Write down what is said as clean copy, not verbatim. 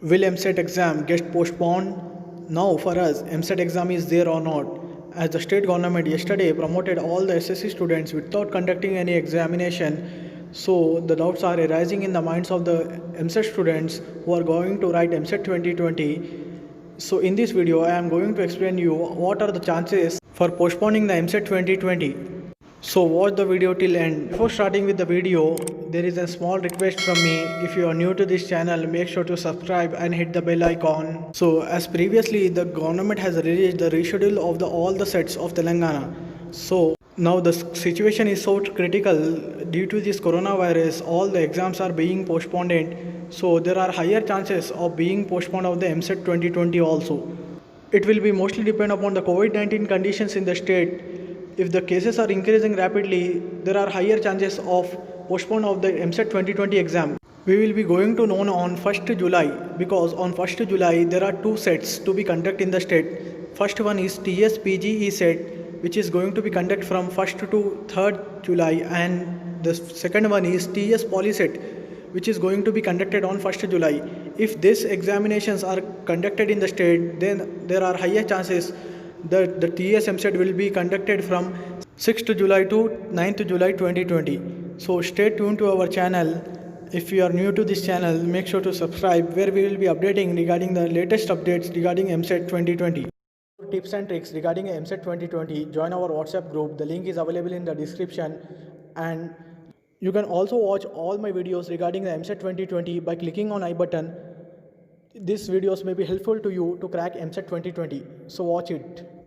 Will Eamcet exam get postponed? Now for us, Eamcet exam is there or not? As the state government yesterday promoted all the SSC students without conducting any examination, so the doubts are arising in the minds of the Eamcet students who are going to write Eamcet 2020. So in this video, I am going to explain you what are the chances for postponing the Eamcet 2020. So watch the video till end. Before starting with the video, there is a small request from me. If you are new to this channel, make sure to subscribe and hit the bell icon. So as previously, the government has released the reschedule of all the sets of Telangana. So now the situation is so critical due to this coronavirus. All the exams are being postponed. So there are higher chances of being postponed of the Eamcet 2020 also. It will be mostly depend upon the COVID-19 conditions in the state. If the cases are increasing rapidly, there are higher chances of postpone of the Eamcet 2020 exam. We will be going to know on 1st July because on 1st July there are two sets to be conducted in the state. First one is TS PGE set, which is going to be conducted from 1st to 3rd July, and the second one is TS Poly set, which is going to be conducted on 1st July. If these examinations are conducted in the state, then there are higher chances that the TS Eamcet will be conducted from 6th July to 9th July 2020. So stay tuned to our channel. If you are new to this channel, make sure to subscribe, where we will be updating regarding the latest updates regarding Eamcet 2020. Tips and tricks regarding Eamcet 2020, join our WhatsApp group. The link is available in the description, and you can also watch all my videos regarding the Eamcet 2020 by clicking on I button. These videos may be helpful to you to crack Eamcet 2020. So watch it.